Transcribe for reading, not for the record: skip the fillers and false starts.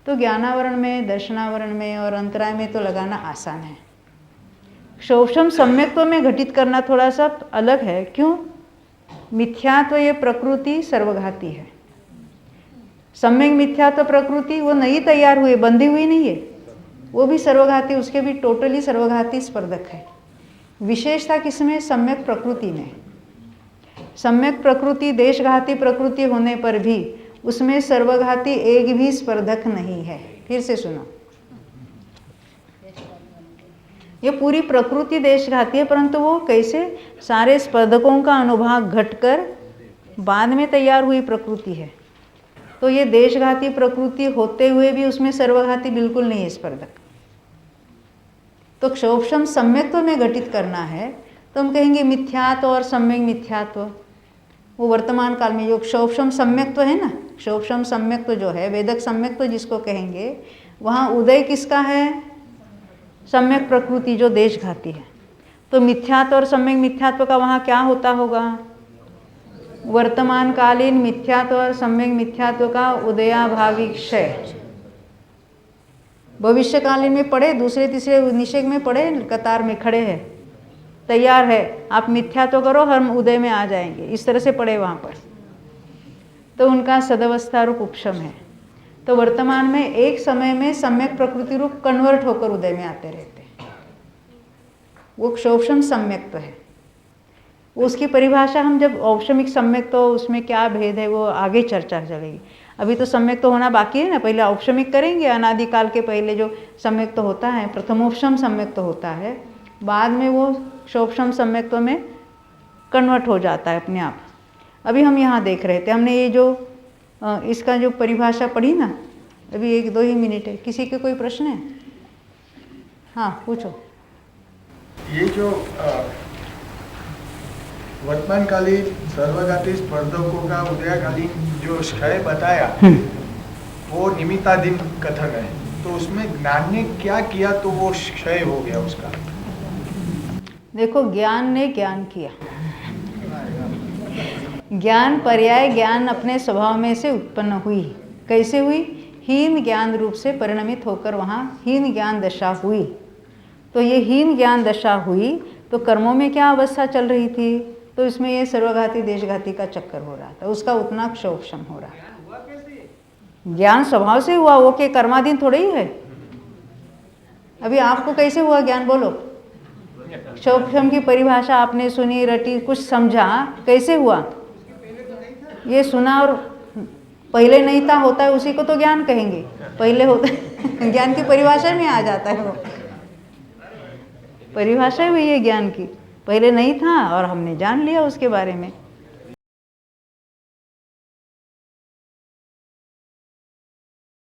तो ज्ञानावरण में, दर्शनावरण में और अंतराय में तो लगाना आसान है। क्षोभम सम्यक्त्व में घटित करना थोड़ा सा अलग है। क्यों? मिथ्यात्व ये प्रकृति सर्वघाती है। सम्यक मिथ्यात्व प्रकृति वो नहीं तैयार हुई, बंधी हुई नहीं है, वो भी सर्वघाती, उसके भी टोटली सर्वघाती स्पर्धक है। विशेषता किसमें? सम्यक प्रकृति में। सम्यक प्रकृति देशघाती प्रकृति होने पर भी उसमें सर्वघाती एक भी स्पर्धक नहीं है। फिर से सुनो, ये पूरी प्रकृति देशघाती है, परंतु वो कैसे? सारे स्पर्धकों का अनुभाग घटकर बाद में तैयार हुई प्रकृति है। तो ये देशघाती प्रकृति होते हुए भी उसमें सर्वघाती बिल्कुल नहीं है स्पर्धक। तो क्षोभम सम्यक्त्व में घटित करना है तो हम कहेंगे मिथ्यात्व और सम्यक मिथ्यात्व। वो वर्तमान काल में जो क्षोभम सम्यक्त्व है ना, क्षोभम सम्यक्त्व जो है, वेदक सम्यक्त्व जिसको कहेंगे, वहाँ उदय किसका है? सम्यक प्रकृति जो देशघाती है। तो मिथ्यात्व और सम्यक मिथ्यात्व का वहाँ क्या होता होगा? वर्तमान कालीन मिथ्यात्व और सम्यक मिथ्यात्व का उदयाभावी क्षय। भविष्यकालीन में पढ़े, दूसरे तीसरे निषेध में पढ़े, कतार में खड़े हैं, तैयार है, आप मिथ्यात्व करो, हम उदय में आ जाएंगे, इस तरह से पढ़े वहाँ पर। तो उनका सदवस्था रूप उपशम है। तो वर्तमान में एक समय में सम्यक प्रकृति रूप कन्वर्ट होकर उदय में आते रहते हैं, वो क्षोभम सम्यक्त्व है। उसकी परिभाषा हम जब औपशमिक सम्यक, तो उसमें क्या भेद है वो आगे चर्चा चलेगी। अभी तो सम्यक तो होना बाकी है ना, पहले औपशमिक करेंगे। अनादिकाल के पहले जो सम्यक तो होता है, प्रथमोपशम सम्यक तो होता है, बाद में वो क्षोभम सम्यक्त्व में कन्वर्ट हो जाता है अपने आप। अभी हम यहाँ देख रहे थे, हमने ये जो इसका जो परिभाषा पढ़ी ना, अभी 1-2 ही मिनट है। किसी के कोई प्रश्न है? हाँ पूछो। ये जो वर्तमानकालीन सर्वघाती स्पर्धकों का उदयकालीन जो क्षय बताया, वो निमित्ताधीन कथन है, तो उसमें ज्ञान ने क्या किया तो वो क्षय हो गया उसका? देखो, ज्ञान ने ज्ञान किया। ज्ञान पर्याय ज्ञान अपने स्वभाव में से उत्पन्न हुई। कैसे हुई? हीन ज्ञान रूप से परिणमित होकर वहाँ हीन ज्ञान दशा हुई। तो ये हीन ज्ञान दशा हुई तो कर्मों में क्या अवस्था चल रही थी? तो इसमें ये सर्वघाती देशघाती का चक्कर हो रहा था, उसका उतना क्षोभम हो रहा था। ज्ञान स्वभाव से हुआ, वो के कर्माधीन थोड़े ही है। अभी आपको कैसे हुआ ज्ञान? बोलो। क्षोभम की परिभाषा आपने सुनी, रटी, कुछ समझा, कैसे हुआ? ये सुना और पहले नहीं था, होता है, उसी को तो ज्ञान कहेंगे। पहले होता ज्ञान की परिभाषा में आ जाता है, वो परिभाषा हुई है ज्ञान की। पहले नहीं था और हमने जान लिया उसके बारे में।